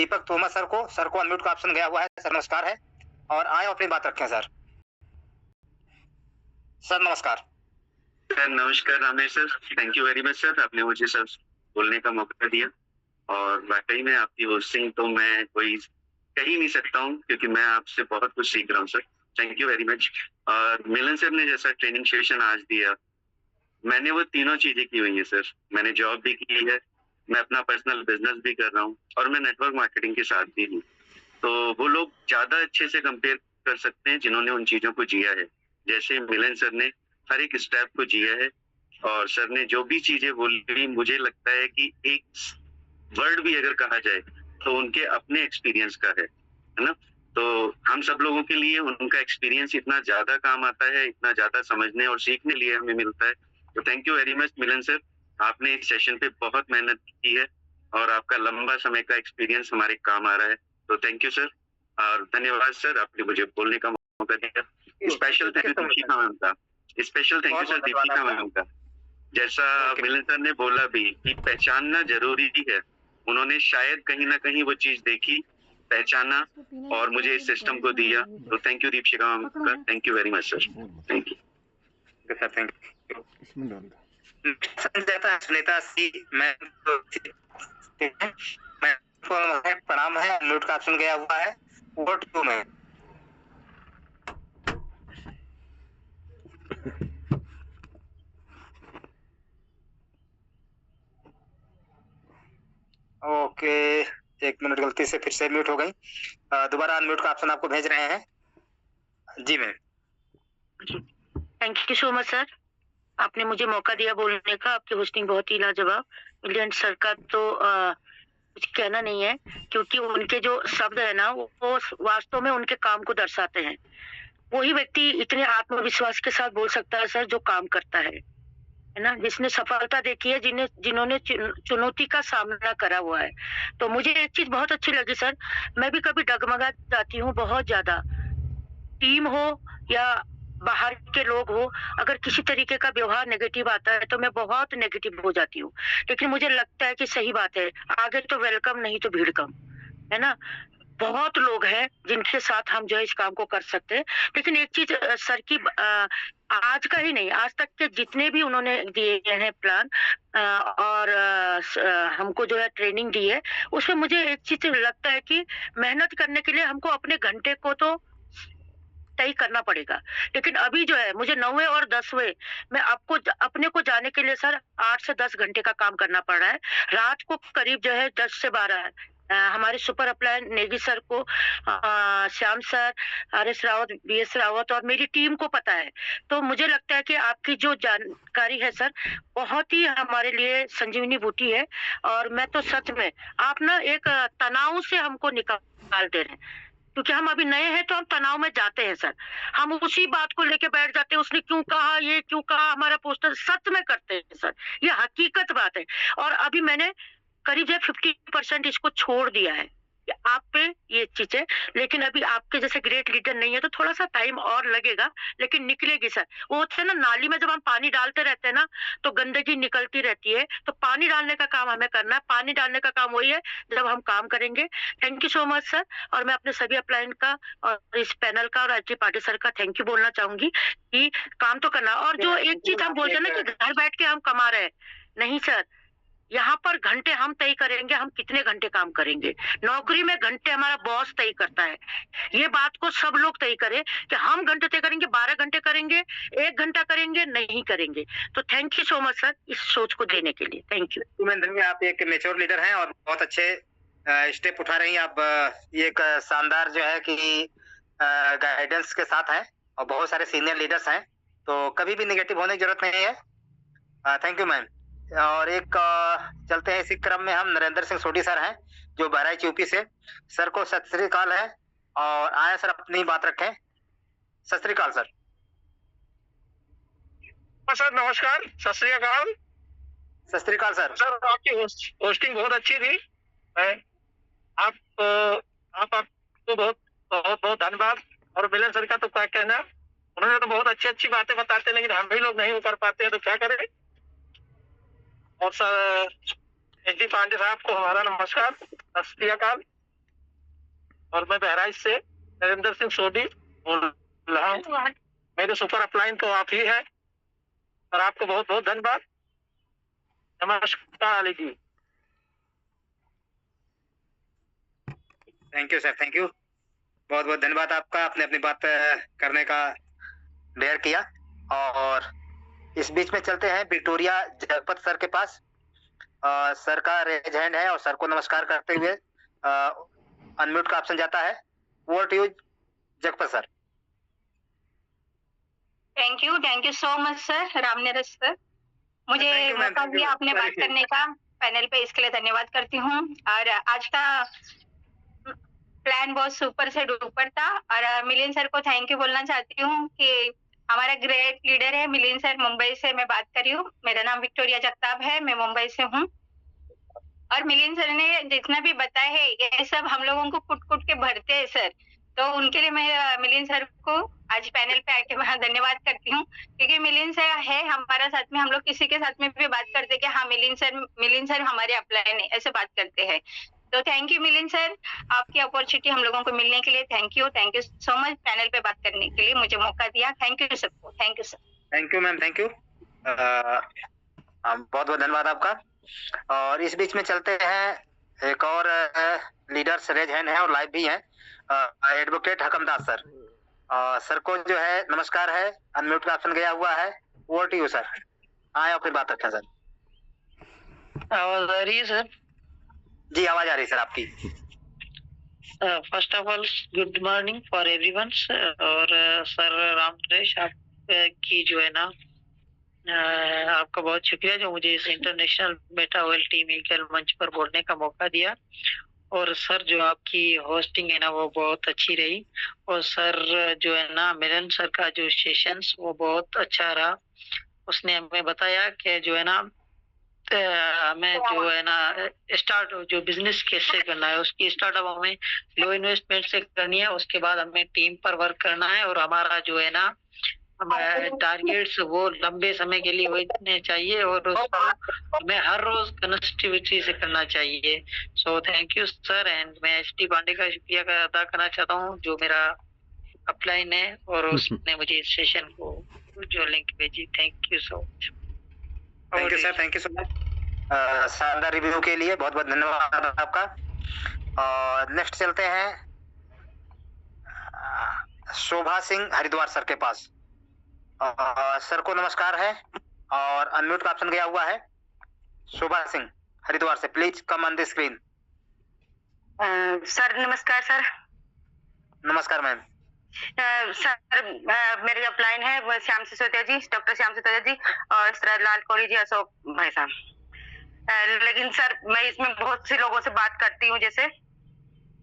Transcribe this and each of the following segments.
दीपक Thomas sir को unmute का option गया हुआ है। सर नमस्कार है और आए अपनी बात रखें सर। सर नमस्कार। सर नमस्कार Ramesh sir, thank you very much sir, आपने मुझे सर बोलने का मौका दिया और वाकई में आपकी होस्टिंग तो मैं कोई कह ही नहीं सकता हूँ क्योंकि मैं आपसे बहुत कुछ सीख रहा हूँ sir. Thank you very much. और मिलन सर ने जैसा ट्रेनिंग सेशन आज दिया, मैंने वो तीनों चीजें की हुई है सर। मैंने जॉब भी की है, मैं अपना पर्सनल बिजनेस भी कर रहा हूँ और मैं नेटवर्क मार्केटिंग के साथ भी हूँ। तो वो लोग ज्यादा अच्छे से कंपेयर कर सकते हैं जिन्होंने उन चीजों को जिया है। जैसे मिलन सर ने हर एक स्टेप को जिया है और सर ने जो भी चीजें बोली, मुझे लगता है कि एक वर्ड भी अगर कहा जाए तो उनके अपने एक्सपीरियंस का है ना। तो हम सब लोगों के लिए उनका एक्सपीरियंस इतना ज्यादा काम आता है, इतना ज्यादा समझने और सीखने लिए हमें मिलता है। तो thank you very much Milan sir, आपने इस सेशन पे बहुत मेहनत की है और आपका लंबा समय का एक्सपीरियंस हमारे काम आ रहा है। तो थैंक यू सर और धन्यवाद सर, आपने मुझे बोलने का मौका दिया। Special thank you Deepika ma'am का, special thank you sir Deepika ma'am का। जैसा मिलन सर ने बोला भी कि पहचानना जरूरी है, उन्होंने शायद कहीं ना कहीं वो चीज देखी, पहचाना और मुझे इस सिस्टम को दिया। तो थैंक यू दीपिका मैम का, thank you very much sir, thank you sir. Thank you. Sunita सी मैं प्रणाम है, अनम्यूट का ऑप्शन गया हुआ है। वोट टू में ओके, एक मिनट, गलती से फिर से म्यूट हो गई। दोबारा अनम्यूट का ऑप्शन आपको भेज रहे हैं। जी ma'am. Thank you so much sir, आपने मुझे मौका दिया बोलने का। आपकी होस्टिंग बहुत ही लाजवाब। मिलियन सर का तो कुछ कहना नहीं है क्योंकि उनके जो शब्द है ना वो वास्तव में उनके काम को दर्शाते हैं। वही व्यक्ति इतने आत्मविश्वास के साथ बोल सकता है सर जो काम करता है ना, जिसने सफलता देखी है, जिन्होंने चुनौती का सामना करा हुआ है। तो मुझे एक चीज बहुत अच्छी लगी सर, मैं भी कभी डगमगा जाती हूँ बहुत ज्यादा। टीम हो या बाहर के लोग हो, अगर किसी तरीके का व्यवहार नेगेटिव आता है तो मैं बहुत नेगेटिव हो जाती हूँ। लेकिन मुझे लगता है कि सही बात है, आगे तो वेलकम नहीं तो भीड़ कम, है ना। बहुत लोग हैं जिनके साथ हम जो है इस काम को कर सकते हैं। लेकिन एक चीज सर की आज का ही नहीं, आज तक के जितने भी उन्होंने दिए हैं प्लान और हमको जो है ट्रेनिंग दी है, उसमें मुझे एक चीज लगता है कि मेहनत करने के लिए हमको अपने घंटे को तो तय करना पड़ेगा। लेकिन अभी जो है मुझे 9वें और 10वें में आपको अपने को जाने के लिए सर 8 से 10 घंटे का काम करना पड़ रहा है। रात को करीब जो है 10 से 12 हमारे सुपर अपलाइन नेगी सर को, Shyam sir, RS Rawat, BS Rawat और मेरी टीम को पता है। तो मुझे लगता है कि आपकी जो जानकारी है सर बहुत ही हमारे लिए संजीवनी बूटी है। और मैं तो सच में आप ना एक तनाव से हमको निकाल दे रहे हैं, क्योंकि हम अभी नए हैं तो हम तनाव में जाते हैं सर। हम उसी बात को लेके बैठ जाते हैं, उसने क्यों कहा, ये क्यों कहा, हमारा पोस्टर सच में करते हैं सर, ये हकीकत बात है। और अभी मैंने करीब 50% इसको छोड़ दिया है कि आप पे ये चीजें, लेकिन अभी आपके जैसे ग्रेट लीडर नहीं है तो थोड़ा सा टाइम और लगेगा, लेकिन निकलेगी सर। वो होता है ना, नाली में जब हम पानी डालते रहते हैं ना तो गंदगी निकलती रहती है, तो पानी डालने का काम हमें करना है। पानी डालने का काम वही है जब हम काम करेंगे। Thank you so much sir. और मैं अपने सभी अपलाइन का और इस पैनल का और RJ पाटिल सर का थैंक यू बोलना चाहूंगी कि काम तो करना। और जो एक चीज हम बोलते हैं ना कि घर बैठ के हम कमा रहे हैं, नहीं सर, यहाँ पर घंटे हम तय करेंगे, हम कितने घंटे काम करेंगे। नौकरी में घंटे हमारा बॉस तय करता है, ये बात को सब लोग तय करें कि हम घंटे तय करेंगे, 12 घंटे करेंगे, 1 घंटा करेंगे, नहीं करेंगे। तो thank you so much sir इस सोच को देने के लिए, थैंक यू। आप एक मेच्योर लीडर हैं और बहुत अच्छे स्टेप उठा रही हैं आप। एक शानदार जो है कि गाइडेंस के साथ हैं और बहुत सारे सीनियर लीडर्स हैं, तो कभी भी नेगेटिव होने की जरूरत नहीं है। Thank you ma'am. और एक चलते हैं इसी क्रम में, हम नरेंद्र सिंह सोडी सर हैं जो बहराइच यूपी से। सर को सत श्री अकाल है और आए सर अपनी बात रखें। सत श्री अकाल सर। सर नमस्कार, सत श्री अकाल। सत श्री अकाल सर। सर आपकी होस्टिंग बहुत अच्छी थी। आपको बहुत बहुत बहुत धन्यवाद। और मिलन सर का तो क्या कहना, उन्होंने तो बहुत अच्छी अच्छी बातें बताते, लेकिन हम भी लोग नहीं कर पाते हैं तो क्या करें। और सर SD पांडे साहब को हमारा नमस्कार, सत श्री अकाल। और मैं बहराइच से नरेंद्र सिंह सोडी बोल रहा हूँ। मेरे सुपर अपलाइन तो आप ही है और आपको बहुत बहुत धन्यवाद। नमस्कार Ali ji. Thank you sir, thank you, बहुत बहुत धन्यवाद आपका, आपने अपनी बात करने का डेयर किया। और इस बीच में चलते हैं विक्टोरिया जगपत सर के पास। सर का रेज हैंड है और सर को नमस्कार करते हुए अनम्यूट का ऑप्शन जाता है। Over to you Jagpat sir. Thank you so much sir Ramneeraj sir, मुझे मौका दिया आपने बात करने का पैनल पे, इसके लिए धन्यवाद करती हूँ। और आज का प्लान बहुत सुपर से डुपर था और मिलिंद सर को थैंक यू बोलना चाहती हूँ कि हमारा ग्रेट लीडर है मिलिंद सर। मुंबई से मैं बात कर रही हूँ, मेरा नाम विक्टोरिया जगताप है, मैं मुंबई से हूँ। और मिलिंद सर ने जितना भी बताया है ये सब हम लोगों को कुट कुट के भरते हैं सर, तो उनके लिए मैं मिलिंद सर को आज पैनल पे आके धन्यवाद करती हूँ, क्योंकि मिलिंद सर है हमारा साथ में। हम लोग किसी के साथ में भी बात करते हैं कि हाँ मिलिंद सर हमारे अपलाइन है, ऐसे बात करते हैं। तो थैंक यू मिलिंद सर, आपकी अपॉर्चुनिटी हम लोगों को मिलने के लिए thank you so much. Panel पे बात करने के लिए मुझे मौका दिया, थैंक यू सबको। Thank you sir. Thank you ma'am, thank you, बहुत बहुत धन्यवाद आपका। और इस बीच में चलते हैं एक और लीडर्स रेज हैंड है और लाइव भी है, एडवोकेट हकमदास सर। सर को जो है नमस्कार है, अनम्यूट का ऑप्शन गया हुआ है। ओवर टू यू सर, आए और फिर बात रखें सर। आवाज आ रही है सर? जी आवाज आ रही है सर आपकी। First of all good morning for everyone. और सर रामनीरज आप की जो है ना आपका बहुत शुक्रिया जो मुझे इस international meta OL team Eagle मंच पर बोलने का मौका दिया। और सर जो आपकी होस्टिंग है ना वो बहुत अच्छी रही। और सर जो है ना मिलन सर का जो सेशंस वो बहुत अच्छा रहा। उसने हमें बताया कि जो है ना हमें जो है ना स्टार्ट जो बिजनेस कैसे करना है, उसकी स्टार्टअप हमें लो इन्वेस्टमेंट से करनी है। उसके बाद हमें टीम पर वर्क करना है और हमारा जो है ना टारगेट्स वो लंबे समय के लिए होने चाहिए और उसको हमें हर रोज कनेक्टिविटी से करना चाहिए। So thank you sir. And मैं एस.टी. पांडे का शुक्रिया अदा करना चाहता हूँ जो मेरा अपलाइन है और उसने मुझे इस सेशन को जो लिंक भेजी। Thank you so much. Thank you sir, thank you so much शानदार रिव्यू के लिए, बहुत बहुत धन्यवाद आपका। और नेक्स्ट चलते हैं शोभा सिंह हरिद्वार सर के पास। सर को नमस्कार है और अनम्यूट का ऑप्शन गया हुआ है। शोभा सिंह हरिद्वार से, please come on the screen. Sir नमस्कार सर। नमस्कार मैम। सर मेरी अपलाइन है वो श्याम सिसोदिया जी, डॉक्टर श्याम सिसोदिया जी और सरलाल कोहली जी, अशोक भाई साहब। लेकिन सर मैं इसमें बहुत से लोगों से बात करती हूँ, जैसे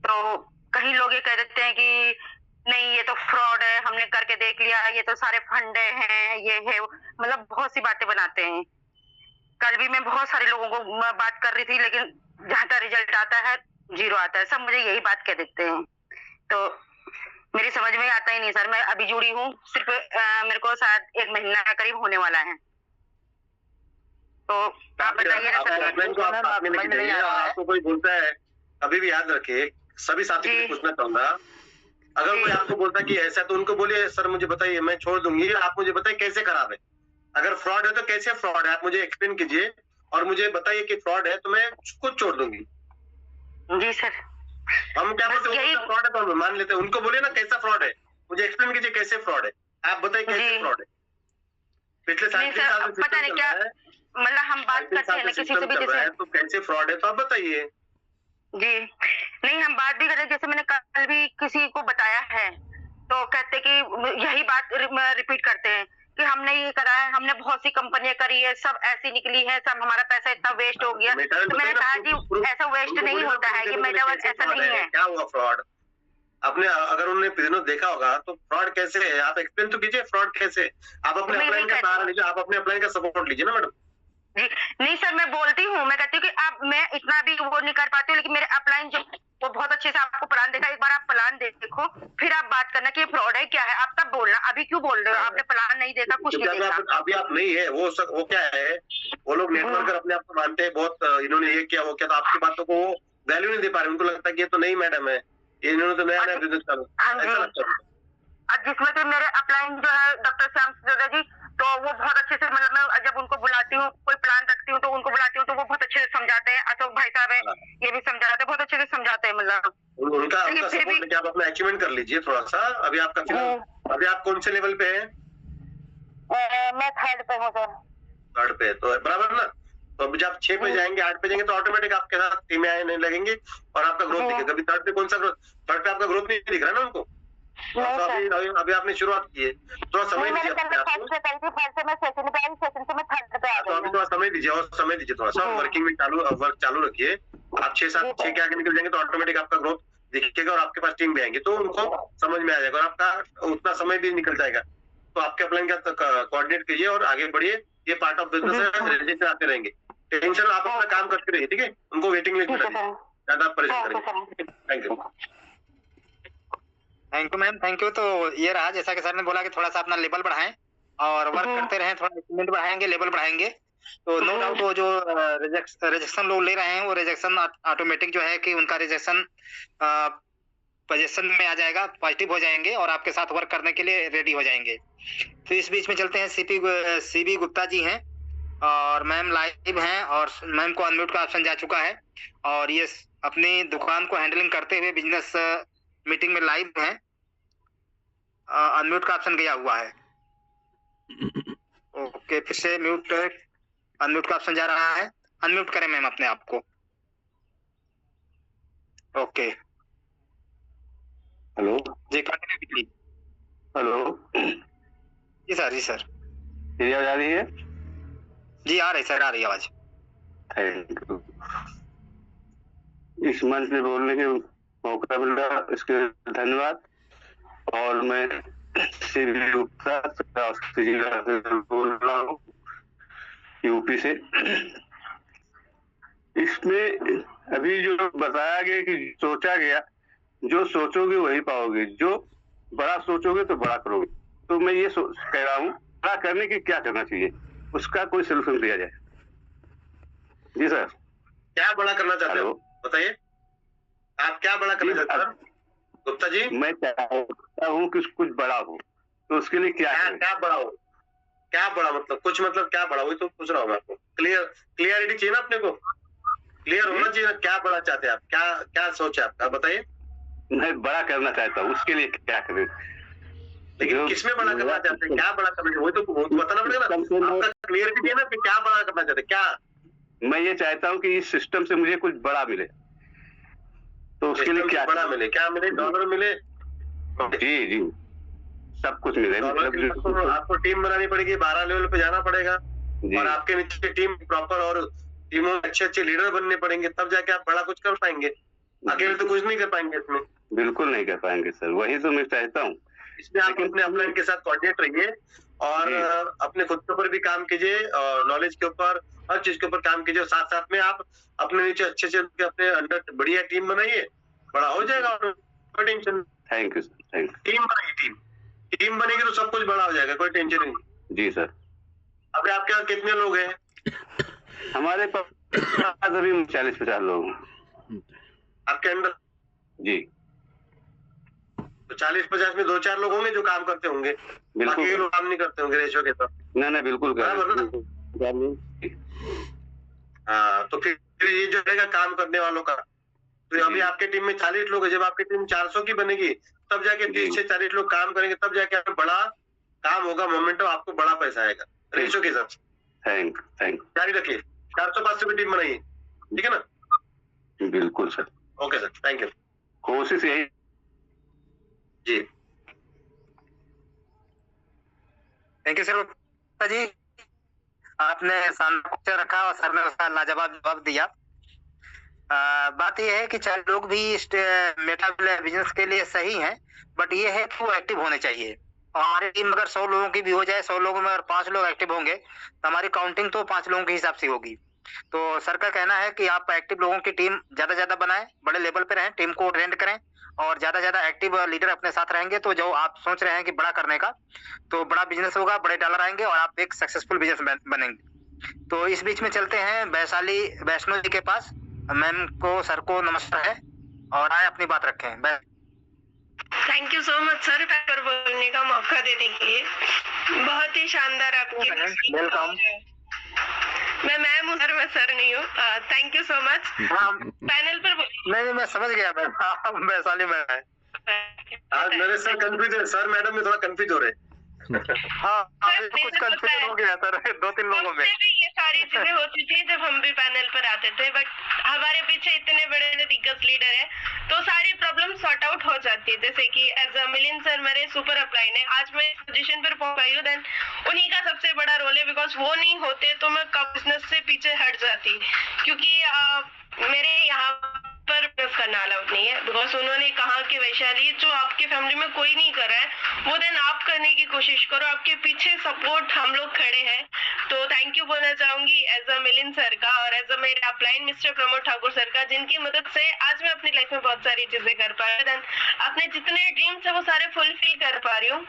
तो कई लोग ये कह देते हैं कि नहीं ये तो फ्रॉड है, हमने करके देख लिया, ये तो सारे फंडे हैं, ये है, मतलब बहुत सी बातें बनाते हैं। कल भी मैं बहुत सारे लोगों को बात कर रही थी, लेकिन जहाँ तक रिजल्ट आता है 0 आता है। सब मुझे यही बात कह देते हैं, तो मेरी समझ में आता ही नहीं सर। मैं अभी जुड़ी हूँ, सिर्फ मेरे को शायद 1 महीना का करीब होने वाला है, तो आप बताइए ना सर। आपको कोई बोलता है कभी भी याद रखे, सभी साथी को पूछना चाहूंगा, अगर कोई आपको बोलता है कि ऐसा, तो उनको बोलिए सर मुझे बताइए, मैं छोड़ दूंगी, आप मुझे बताइए कैसे खराब है। अगर फ्रॉड है तो कैसे फ्रॉड है, आप मुझे एक्सप्लेन कीजिए और मुझे बताइए कि फ्रॉड है तो मैं खुद छोड़ दूंगी। जी सर। हम क्या बोलते हैं फ्रॉड है तो हम मान लेते हैं, उनको बोले ना कैसा फ्रॉड है, मुझे एक्सप्लेन कीजिए कैसे फ्रॉड है, आप बताइए कैसे फ्रॉड है। पिछले 7 साल पता नहीं क्या, मतलब हम बात करते हैं ना किसी से भी, जैसे तो कैसे फ्रॉड है तो आप बताइए। जी नहीं, हम बात भी करें, जैसे मैंने कल भी किसी को बताया है तो कहते कि यही बात रिपीट करते हैं कि हमने ये करा है, हमने बहुत सी कंपनियां करी है, सब ऐसी निकली है, सब हमारा पैसा इतना वेस्ट हो गया। तो मैंने कहा जी ऐसा वेस्ट नहीं होता है, कि मेटावर्स ऐसा नहीं है। क्या हुआ फ्रॉड? आपने अगर उन्होंने बिजनेस देखा होगा तो फ्रॉड कैसे है, आप एक्सप्लेन तो कीजिए फ्रॉड कैसे। आप अपने अपलाइन का सहारा लीजिए, आप अपने अपलाइन का सपोर्ट लीजिए ना मैडम। जी नहीं सर, मैं बोलती हूँ, मैं कहती हूँ कि आप, मैं इतना भी वो नहीं कर पाती हूँ, लेकिन मेरे अपलाइन जो वो बहुत अच्छे से आपको प्लान देखा, एक बार आप प्लान देखो फिर आप बात करना कि ये फ्रॉड है क्या है, आप तब बोलना। अभी क्यों बोल रहे हो, आपने प्लान नहीं देखा, कुछ नहीं देखा। अभी आप नहीं है वो क्या है, वो लोग नेटवर्कर अपने आप को मानते हैं बहुत, इन्होंने ये किया वो किया, तो आपकी बातों को वो वैल्यू नहीं दे पा रहे, उनको लगता है कि ये तो नहीं मैडम है, इन्होंने तो नया नया बिजनेस चालू, हाँ जी। ऐसा लगता है। और जिसमें कि मेरे अपलाइन जो है डॉक्टर श्याम सिसोदिया जी, तो वो बहुत अच्छे से, मतलब मैं जब उनको बुलाती हूँ, कोई प्लान रखती हूँ तो उनको बुलाती हूँ तो वो बहुत अच्छे से समझाते हैं। अशोक भाई साहब है, ये भी समझाते हैं, बहुत अच्छे से समझाते हैं। मतलब उनका लेकिन फिर सपोर्ट भी- लेके आप अपना अचीवमेंट कर लीजिए थोड़ा सा। अभी आपका फिलहाल, अभी आप कौन से लेवल पे हैं? मैं थर्ड पे हूँ सर। थर्ड पे, तो बराबर ना। तो अभी जब 6 पे जाएंगे, 8 पे जाएंगे तो ऑटोमेटिक आपके साथ टीमें आने लगेंगे और आपका ग्रोथ दिखेगा। अभी थर्ड पे कौन सा ग्रोथ, थर्ड पे आपका ग्रोथ नहीं दिख रहा ना उनको। तो अभी आपने शुरुआत की है, थोड़ा समय दीजिए अपने आप को। तो अभी थोड़ा समय दीजिए और समय दीजिए थोड़ा सा, वर्किंग में वर्क चालू रखिए। आप 6 के आगे निकल जाएंगे तो ऑटोमेटिक आपका ग्रोथ दिखेगा और आपके पास टीम भी आएंगे तो उनको समझ में आ जाएगा और आपका उतना समय भी निकल जाएगा। तो आपके अपलाइन का कोऑर्डिनेट कीजिए और आगे बढ़िए। ये पार्ट ऑफ बिजनेस है, रिजल्ट आते रहेंगे। टेंशन, आप अपना काम करते रहिए, ठीक है। उनको वेटिंग लिस्ट में डालिए, ज्यादा परेशान करिए। Thank you. Thank you ma'am, thank you. तो ये रहा, जैसा कि सर ने बोला कि थोड़ा सा अपना लेवल बढ़ाएं और वर्क करते रहें, थोड़ा इंप्रूवमेंट बढ़ाएंगे, लेवल बढ़ाएंगे तो नो डाउट वो जो रिजेक्शन लोग ले रहे हैं वो रिजेक्शन ऑटोमेटिक जो है कि उनका रिजेक्शन पोजीशन में आ जाएगा, पॉजिटिव हो जाएंगे और आपके साथ वर्क करने के लिए रेडी हो जाएंगे। तो इस बीच में चलते हैं, सीबी गुप्ता जी हैं और मैम लाइव हैं और मैम को अनम्यूट का ऑप्शन जा चुका है और ये अपनी दुकान को हैंडलिंग करते हुए बिजनेस मीटिंग में लाइव हैं। अनम्यूट का ऑप्शन गया हुआ है। ओके, फिर से म्यूट, अनम्यूट का ऑप्शन जा रहा है। अनम्यूट करें मैम अपने आप को। ओके, हेलो जी कंटिन्यू कीजिए। हेलो, जी सर, जी सर, मेरी आवाज आ रही है? जी आ रही सर, आ रही आवाज। Thank you. इस मंच पे बोलने के मौका मिला, इसके धन्यवाद। और मैं सीबी गुप्ता जिला से बोल रहा हूँ, यूपी से। इसमें अभी जो बताया गया कि सोचा गया, जो सोचोगे वही पाओगे, जो बड़ा सोचोगे तो बड़ा करोगे। तो मैं ये कह रहा हूँ, बड़ा करने के क्या करना चाहिए, उसका कोई सोल्यूशन दिया जाए। जी सर। क्या बड़ा करना चाहते हो बताइए, आप क्या बड़ा करना चाहते हैं गुप्ता जी? मैं चाहता हूँ कि कुछ बड़ा हो, तो उसके लिए क्या बड़ा हो? क्या बड़ा मतलब, कुछ मतलब क्या बड़ा, वही तो पूछ रहा हूँ मैं आपको। क्लियरिटी चाहिए ना अपने को, क्लियर होना चाहिए ना। क्या बड़ा चाहते हैं आप, क्या सोच है आपका, बताइए। मैं बड़ा करना चाहता हूँ, उसके लिए क्या करें? लेकिन किसमें बड़ा करना चाहते हैं, क्या बड़ा करना चाहिए, वही तो बताना पड़ेगा ना। आपका क्लियरिटी चाहिए ना कि क्या बड़ा करना चाहते हैं। क्या मैं ये चाहता हूँ कि इस सिस्टम से मुझे कुछ बड़ा मिले, तो उसके लिए क्या बड़ा मिले? क्या मिले? डॉलर मिले? जी जी, सब कुछ मिले। आपको टीम बनानी पड़ेगी, 12 लेवल पे जाना पड़ेगा और आपके नीचे टीम प्रॉपर और टीमों में अच्छे लीडर बनने पड़ेंगे, तब जाके आप बड़ा कुछ कर पाएंगे। अकेले तो कुछ नहीं कर पाएंगे इसमें। बिल्कुल नहीं कर पाएंगे सर, वही तो मैं चाहता हूँ। इसमें आप अपने अपलाइन के साथ कोऑर्डिनेट रहिए और अपने खुद के ऊपर भी काम कीजिए और नॉलेज के ऊपर, हर चीज के ऊपर काम कीजिए। साथ साथ में आप अपने नीचे अच्छे से अपने अंडर बढ़िया टीम बनाइए, बड़ा हो जाएगा, कोई tension. Thank you sir, thank you. Team बनाइए, टीम बनेगी तो सब कुछ बड़ा हो जाएगा, कोई टेंशन नहीं। जी सर। अभी आपके यहाँ कितने लोग हैं? हमारे पास अभी 40-50 लोग हैं आपके अंदर। जी, तो 40-50 में 2-4 लोग होंगे जो काम करते होंगे, बाकी लोग काम नहीं करते होंगे रेशो के साथ। ना बिल्कुल हाँ, तो फिर ये जो रहेगा काम करने वालों का। तो अभी आपके टीम में 40 लोग है, जब आपकी टीम 400 की बनेगी तब जाके 30 से 40 लोग काम करेंगे, तब जाके बड़ा काम होगा, मोमेंटम, आपको बड़ा पैसा आएगा रेशो के हिसाब से। थैंक जारी रखिए, 400-500 की टीम बनाइए, ठीक है ना? बिल्कुल sir. Okay sir, thank you. कोशिश यही जी। थैंक यू सर जी, आपने शानदार रखा और सर ने उसका लाजवाब जवाब दिया। बात यह है कि चाहे लोग भी मेटा बिजनेस के लिए सही हैं, बट ये है कि वो एक्टिव होने चाहिए। और हमारी टीम अगर 100 लोगों की भी हो जाए, 100 लोगों में अगर 5 लोग एक्टिव होंगे तो हमारी काउंटिंग तो 5 लोगों के हिसाब से होगी। तो सर का कहना है कि आप एक्टिव लोगों की टीम ज्यादा बनाएं, बड़े लेवल पे रहें, टीम को ट्रेंड करें और ज्यादा एक्टिव लीडर अपने साथ रहेंगे तो जो आप सोच रहे हैं कि बड़ा करने का, तो बड़ा बिजनेस होगा, बड़े डॉलर आएंगे और आप एक सक्सेसफुल बिजनेस बनेंगे। तो इस बीच में चलते हैं वैष्णो जी के पास। मैम को, सर को नमस्कार है और आए अपनी बात रखें। Thank you so much sir पर बोलने का मौका देने के लिए। बहुत ही शानदार आपकी वेलकम। मैं मैम हूँ सर, मैं सर नहीं हूँ। Thank you so much. Panel पर नहीं मैं समझ गया मैम, वैशाली में है। आज मेरे सर कंफ्यूज है, सर मैडम में थोड़ा कंफ्यूज हो रहे। हाँ कुछ कंफ्यूजन हो गया सर 2-3 लोगों में। ये सारी चीजें हो चुकी है जब हम भी पैनल पर आते थे, बट हमारे पीछे इतने बड़े दिग्गज लीडर है तो सारी प्रॉब्लम सॉर्ट आउट हो जाती है। जैसे कि एज अ मिलिंद सर मेरे सुपर अपलाइन है, आज मैं इस पोजीशन पर पहुंच गई हूँ, देन उन्हीं का सबसे बड़ा रोल है। बिकॉज वो नहीं होते तो मैं कब बिजनेस से पीछे हट जाती, क्योंकि मेरे यहाँ पर प्रेस करना अलाउड नहीं है। बिकॉज उन्होंने कहा कि वैशाली जो आपके फैमिली में कोई नहीं कर रहा है वो देन आप करने की कोशिश करो, आपके पीछे सपोर्ट हम लोग खड़े हैं। तो थैंक यू बोलना चाहूंगी एज अ मिलिंद सर का और एज अ मेरे upline mister Pramod Thakur sir का, जिनकी मदद से आज मैं अपनी लाइफ में बहुत सारी चीजें कर पा रही हूँ, अपने जितने ड्रीम्स है वो सारे फुलफिल कर पा रही हूँ।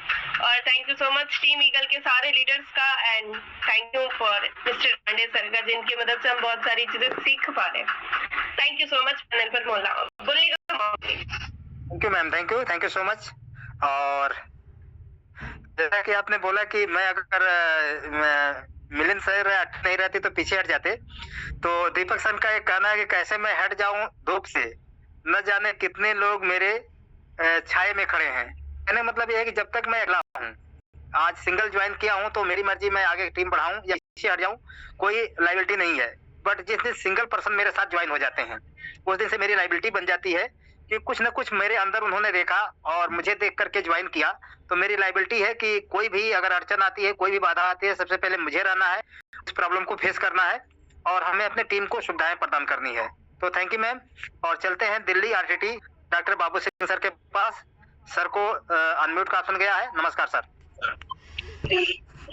और thank you so much team Eagle के सारे लीडर्स का, and thank you for mister Pandey sir का, जिनकी मदद से हम बहुत सारी चीजें सीख पा रहे हैं। Thank you so much panel पर बोलने का। Thank you ma'am, thank you so much. और जैसा कि आपने बोला कि मैं अगर मिलिंद सर नहीं रहती तो पीछे हट जाते, तो दीपक सर का एक कहना है कि कैसे मैं हट जाऊं धूप से, न जाने कितने लोग मेरे छाए में खड़े हैं। कहने मतलब ये है कि जब तक मैं अकेला हूँ, आज सिंगल ज्वाइन किया हूँ तो मेरी मर्जी मैं आगे टीम बढ़ाऊं या पीछे हट जाऊं, कोई लायबिलिटी नहीं है। बट जिस दिन सिंगल पर्सन मेरे साथ ज्वाइन हो जाते हैं उस दिन से मेरी लायबिलिटी बन जाती है कि कुछ न कुछ मेरे अंदर उन्होंने देखा और मुझे देख करके ज्वाइन किया। तो मेरी लायबिलिटी है कि कोई भी अगर अड़चन आती है, कोई भी बाधा आती है, सबसे पहले मुझे रहना है, उस प्रॉब्लम को फेस करना है और हमें अपने टीम को सुविधाएं प्रदान करनी है। तो थैंक यू मैम। और चलते हैं Delhi RTT doctor Babu Singh sir के पास। सर को अनम्यूट का ऑप्शन गया है। नमस्कार सर।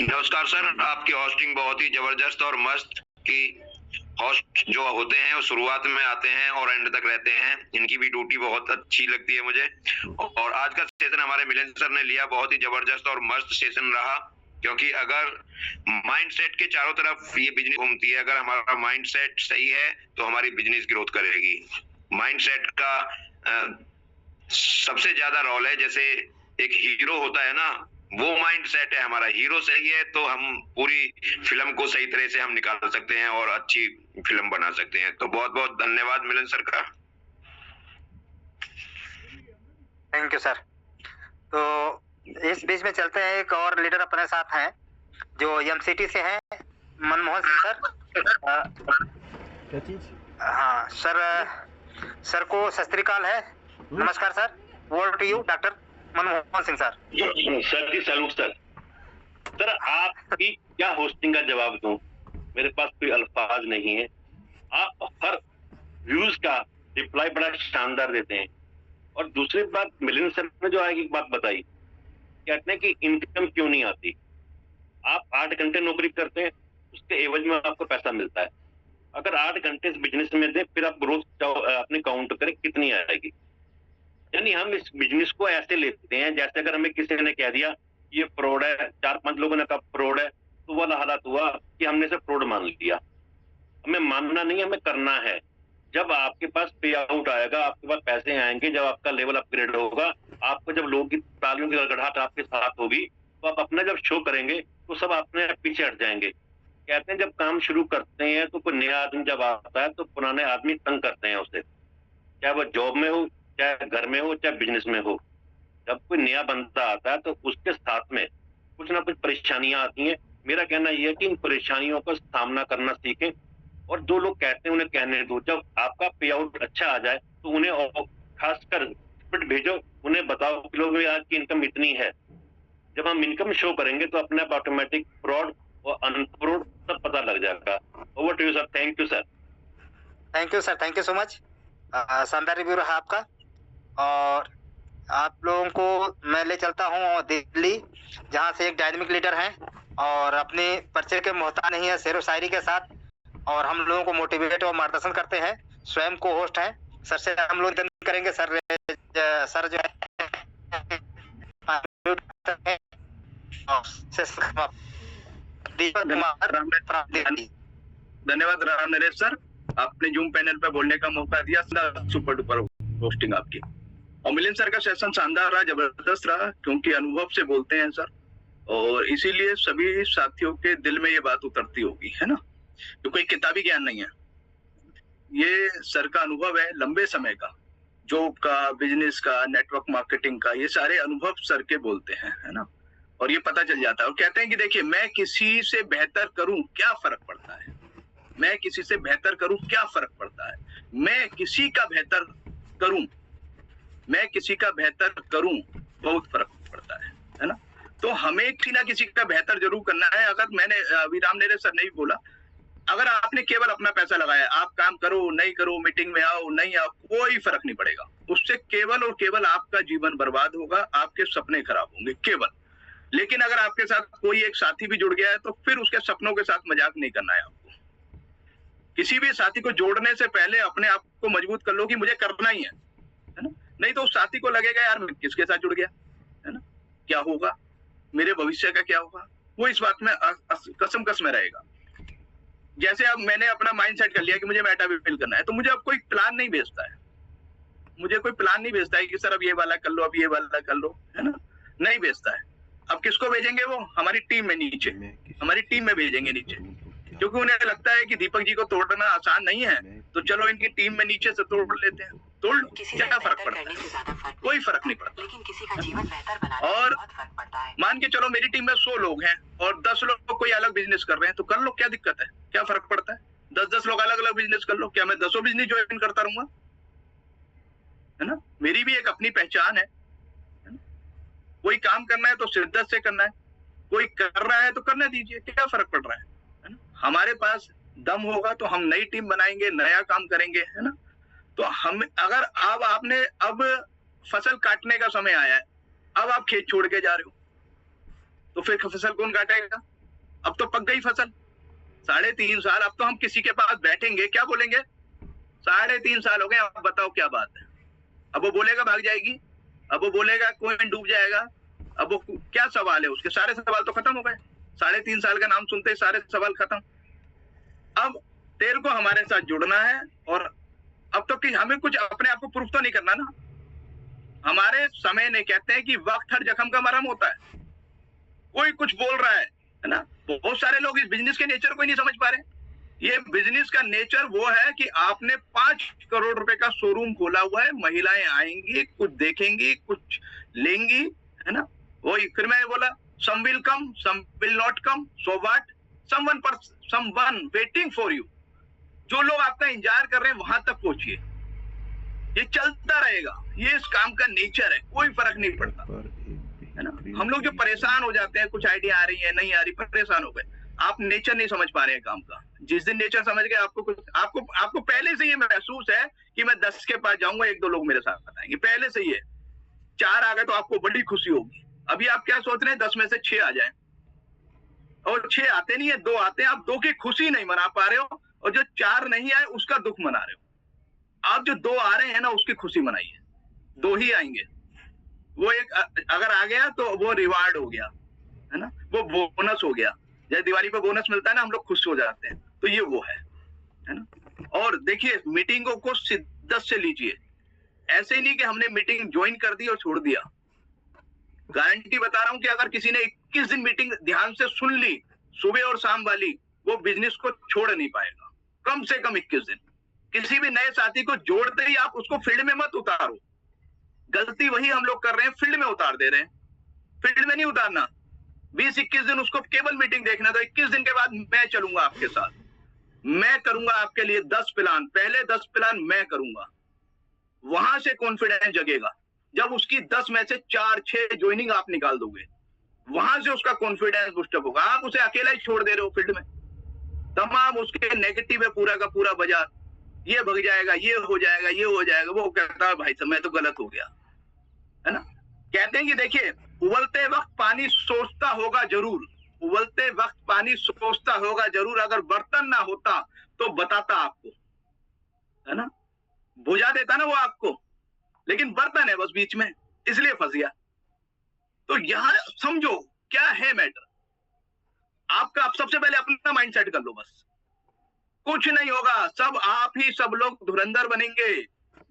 नमस्कार सर, आपकी होस्टिंग बहुत ही जबरदस्त और मस्त की होस्ट जो होते हैं वो शुरुआत में आते हैं और एंड तक रहते हैं, इनकी भी ड्यूटी बहुत अच्छी लगती है मुझे। और आज का सेशन हमारे मिलिंद सर ने लिया, बहुत ही जबरदस्त और मस्त सेशन रहा, क्योंकि अगर माइंडसेट के चारों तरफ ये बिजनेस घूमती है। अगर हमारा माइंडसेट सही है तो हमारी बिजनेस ग्रोथ करेगी। माइंडसेट का सबसे ज्यादा रोल है, जैसे एक हीरो होता है ना, वो माइंडसेट है हमारा। हीरो सही है तो हम पूरी फिल्म को सही तरह से हम निकाल सकते हैं और अच्छी फिल्म बना सकते हैं। तो बहुत बहुत धन्यवाद मिलिंद सर का। Thank you sir. तो इस बीच में चलते हैं, एक और लीडर अपने साथ हैं जो एमसीटी से हैं, मनमोहन सिंह सर। क्या चीज? हाँ सर को सत श्री अकाल है। नमस्कार sir. Word to you doctor Manmohan Singh sir. Sir ji salute sir. Sir आपकी क्या होस्टिंग का जवाब दूं, मेरे पास कोई अल्फाज नहीं है। आप हर व्यूज का रिप्लाई बड़ा शानदार देते हैं। और दूसरी बात, मिलिंद सर ने जो आगे एक बात बताई, कहते हैं कि इनकम क्यों नहीं आती। आप 8 घंटे नौकरी करते हैं, उसके एवज में आपको पैसा मिलता है। अगर 8 घंटे इस बिजनेस में दे, फिर आप ग्रोथ अपने काउंट करें कितनी आएगी। यानी हम इस बिजनेस को ऐसे लेते हैं जैसे अगर हमें किसी ने कह दिया ये फ्रॉड है, 4-5 लोगों ने कहा फ्रॉड है, तो वाला हालात हुआ कि हमने से फ्रॉड मान लिया। हमें मानना नहीं, हमें करना है। जब आपके पास पे आउट आएगा, आपके पास पैसे आएंगे, जब आपका लेवल अपग्रेड होगा, आपको जब लोगों की तालियों की गड़गड़ाहट आपके साथ होगी, तो आप अपना जब शो करेंगे तो सब अपने पीछे हट जाएंगे। कहते हैं जब काम शुरू करते हैं तो कोई नया आदमी जब आता है तो पुराने आदमी तंग करते हैं उसे, चाहे वो जॉब में हो, चाहे घर में हो, चाहे बिजनेस में हो। जब कोई नया बंदा आता है तो उसके साथ में कुछ ना कुछ परेशानियां आती हैं। मेरा कहना यह है कि इन परेशानियों का सामना करना सीखें और जो लोग कहते हैं उन्हें कहने दो। जब आपका पे आउट अच्छा आ जाए तो उन्हें खासकर भेजो, उन्हें बताओ कि लोग आज की इनकम इतनी है। जब हम इनकम शो करेंगे तो अपने आप ऑटोमेटिक फ्रॉड और अनफ्रॉड सब पता लग जाएगा। Over to you sir. Thank you sir. Thank you sir, thank you so much. शानदार रिव्यू रहा आपका। और आप लोगों को मैं ले चलता हूँ दिल्ली, जहाँ से एक डायनेमिक लीडर हैं और अपने परिचय के मोहताज नहीं है, शेर व शायरी के साथ, और हम लोगों को मोटिवेट और मार्गदर्शन करते हैं। स्वयं को होस्ट हैं। सर से हम लोग करेंगे। सर जो है धन्यवाद राम नरेश सर, आपने जूम पैनल पर बोलने का मौका दिया। सुपर डुपर होस्टिंग आपकी। और मिलिंद सर का सेशन शानदार रहा, जबरदस्त रहा, क्योंकि अनुभव से बोलते हैं सर, और इसीलिए सभी साथियों के दिल में ये बात उतरती होगी, है ना, तो कोई किताबी ज्ञान नहीं है, ये सर का अनुभव है लंबे समय का, जॉब का, बिजनेस का, नेटवर्क मार्केटिंग का, ये सारे अनुभव सर के बोलते हैं, है ना, और ये पता चल जाता है। और कहते हैं कि देखिए, मैं किसी से बेहतर करूं क्या फर्क पड़ता है, मैं किसी से बेहतर करूं क्या फर्क पड़ता है, मैं किसी का बेहतर करूं, मैं किसी का बेहतर करूं बहुत फर्क पड़ता है ना। तो हमें किसी ना किसी का बेहतर जरूर करना है। अगर मैंने अभी रामनेरे सर ने भी बोला, अगर आपने केवल अपना पैसा लगाया, आप काम करो नहीं करो, मीटिंग में आओ नहीं आओ, कोई फर्क नहीं पड़ेगा, उससे केवल और केवल आपका जीवन बर्बाद होगा, आपके सपने खराब होंगे केवल। लेकिन अगर आपके साथ कोई एक साथी भी जुड़ गया है तो फिर उसके सपनों के साथ मजाक नहीं करना है आपको। किसी भी साथी को जोड़ने से पहले अपने आप को मजबूत कर लो कि मुझे करना ही है ना, नहीं तो उस साथी को लगेगा यार मैं किसके साथ जुड़ गया, है ना, क्या होगा, मेरे भविष्य का क्या होगा, वो इस बात में कसम में रहेगा। जैसे अब मैंने अपना माइंड सेट कर लिया कि मुझे मेटा बिल करना है, तो मुझे अब कोई प्लान नहीं भेजता है, मुझे कोई प्लान नहीं भेजता है कि सर अब ये वाला कर लो, अब ये वाला कर लो, है ना, नहीं भेजता है। अब किसको भेजेंगे, वो हमारी टीम में नीचे, हमारी टीम में भेजेंगे नीचे, क्योंकि उन्हें लगता है कि दीपक जी को तोड़ना आसान नहीं है, तो चलो इनकी टीम में नीचे से तोड़ लेते हैं। तोड़ लो, क्या फर्क पड़ता है, कोई फर्क नहीं पड़ता। लेकिन किसी का जीवन बेहतर बनाने और मान के चलो मेरी टीम में 100 लोग हैं और 10 लोग कोई अलग बिजनेस कर रहे हैं, तो कर लो, क्या दिक्कत है, क्या फर्क पड़ता है, 10-10 लोग अलग अलग बिजनेस कर लो, क्या मैं 10 बिजनेस ज्वाइन करता रहूंगा, है ना, मेरी भी एक अपनी पहचान है ना? कोई काम करना है तो शिद्दत से करना है, कोई कर रहा है तो करने दीजिए, क्या फर्क पड़ रहा है ना। हमारे पास दम होगा तो हम नई टीम बनाएंगे, नया काम करेंगे, है ना। तो हम अगर अब आपने अब फसल काटने का समय आया है, अब आप खेत छोड़ के जा रहे हो, तो फिर फसल कौन काटेगा, अब तो पक गई फसल, 3.5 साल, अब तो हम किसी के पास बैठेंगे क्या बोलेंगे, 3.5 साल हो गए, अब बताओ क्या बात है, अब वो बोलेगा भाग जाएगी, अब वो बोलेगा कोइन डूब जाएगा, अब वो क्या सवाल है, उसके सारे सवाल तो खत्म हो गए, 3.5 साल का नाम सुनते ही सारे सवाल खत्म। अब तेरे को हमारे साथ जुड़ना है, और अब तो कि हमें कुछ अपने आप को प्रूफ तो नहीं करना ना। हमारे समय ने कहते हैं कि वक्त हर जख्म का मरहम होता है, कोई कुछ बोल रहा है ना, बहुत सारे लोग इस बिजनेस के नेचर को ही नहीं समझ पा रहे। ये बिजनेस का नेचर वो है कि आपने 5 करोड़ रुपए का शोरूम खोला हुआ है, महिलाएं आएंगी, कुछ देखेंगी, कुछ लेंगी, है ना, वही फिर मैं बोला some will come, some will not come, so what, someone waiting for you, जो लोग आपका इंतजार कर रहे हैं वहां तक पहुंचिए, ये चलता रहेगा, ये इस काम का नेचर है, कोई फर्क नहीं पड़ता, है ना। हम लोग जो परेशान हो जाते हैं, कुछ आइडिया आ रही है नहीं आ रही, परेशान हो गए, आप नेचर नहीं समझ पा रहे हैं काम का। जिस दिन नेचर समझ गए, आपको पहले से ये महसूस है कि मैं 10 के पास जाऊंगा, 1-2 लोग मेरे साथ आएंगे, पहले से ही है, 4 आ गए तो आपको बड़ी खुशी होगी। अभी आप क्या सोच रहे हैं, 10 में से 6 आ जाएं, और 6 आते नहीं है, 2 आते हैं, आप 2 की खुशी नहीं मना पा रहे हो, और जो 4 नहीं आए उसका दुख मना रहे हो। आप जो 2 आ रहे हैं ना, उसकी खुशी मनाइए, 2 ही आएंगे, वो एक अगर आ गया तो वो रिवार्ड हो गया, है ना, वो बोनस हो गया, जैसे दिवाली पे बोनस मिलता है ना, हम लोग खुश हो जाते हैं, तो ये वो है ना। और देखिए, मीटिंगों को शिद्दत से लीजिए, ऐसे ही नहीं कि हमने मीटिंग ज्वाइन कर दी और छोड़ दिया। गारंटी बता रहा हूं कि अगर किसी ने 21 दिन मीटिंग ध्यान से सुन ली, सुबह और शाम वाली, वो बिजनेस को छोड़ नहीं पाएगा, कम से कम 21 दिन। किसी भी नए साथी को जोड़ते ही आप उसको फील्ड में मत उतारो, गलती वही हम लोग कर रहे हैं, फील्ड में उतार दे रहे हैं, फील्ड में नहीं उतारना। 20-21 दिन उसको केवल मीटिंग देखना, तो 21 दिन के बाद मैं चलूंगा आपके साथ, मैं करूंगा आपके लिए 10 प्लान, पहले 10 प्लान मैं करूंगा, वहां से कॉन्फिडेंस जगेगा। जब उसकी 10 में से 4-6 ज्वाइनिंग आप निकाल दोगे, वहां से उसका कॉन्फिडेंस बूस्टअप होगा। आप उसे अकेला ही छोड़ दे रहे हो फील्ड में, तमाम उसके नेगेटिव है पूरा का पूरा बाजार, ये भग जाएगा, ये हो जाएगा, ये हो जाएगा, वो कहता है भाई साहब मैं तो गलत हो गया, है ना। कहते हैं कि देखिए, उबलते वक्त पानी सोचता होगा जरूर, उबलते वक्त पानी सोचता होगा जरूर, अगर बर्तन ना होता तो बताता आपको, है ना, बुझा देता ना वो आपको, लेकिन बर्तन है बस बीच में, इसलिए फंस गया। तो यहां समझो क्या है मैटर आपका। आप सबसे पहले अपना माइंड सेट कर लो, बस कुछ नहीं होगा, सब आप ही सब लोग धुरंधर बनेंगे।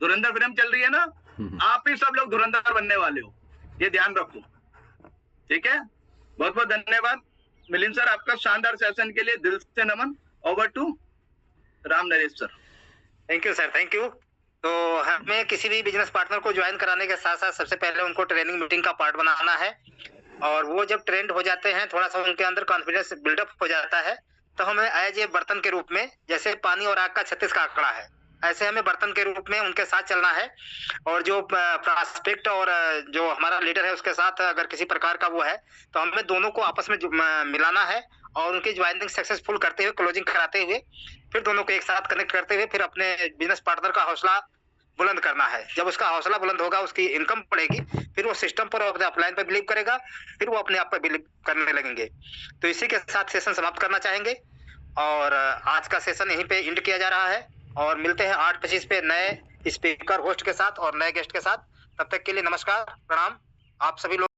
धुरंधर फिल्म चल रही है ना, आप ही सब लोग धुरंधर बनने वाले हो, ये ध्यान रखो। ठीक है, बहुत बहुत धन्यवाद मिलिंद सर, आपका शानदार सेशन के लिए दिल से नमन। Over to Ram Naresh sir. Thank you sir, thank you. तो हमें किसी भी बिजनेस पार्टनर को ज्वाइन कराने के साथ साथ सबसे पहले उनको ट्रेनिंग मीटिंग का पार्ट बनाना है, और वो जब ट्रेंड हो जाते हैं, थोड़ा सा उनके अंदर कॉन्फिडेंस बिल्डअप हो जाता है, तो हमें एज ए बर्तन के रूप में, जैसे पानी और आग का 36 का आंकड़ा है, ऐसे हमें बर्तन के रूप में उनके साथ चलना है। और जो प्रोस्पेक्ट और जो हमारा लीडर है उसके साथ अगर किसी प्रकार का वो है, तो हमें दोनों को आपस में मिलाना है और उनकी ज्वाइनिंग सक्सेसफुल करते हुए, क्लोजिंग कराते हुए, फिर दोनों को एक साथ कनेक्ट करते हुए फिर अपने बिजनेस पार्टनर का हौसला बुलंद करना है। जब उसका हौसला बुलंद होगा, उसकी इनकम बढ़ेगी, फिर वो सिस्टम पर और अपलाइन पर बिलीव करेगा, फिर वो अपने आप पर बिलीव करने लगेंगे। तो इसी के साथ सेशन समाप्त करना चाहेंगे और आज का सेशन यहीं पे एंड किया जा रहा है, और मिलते हैं 8:25 पे नए स्पीकर होस्ट के साथ और नए गेस्ट के साथ। तब तक के लिए नमस्कार, प्रणाम आप सभी लोग।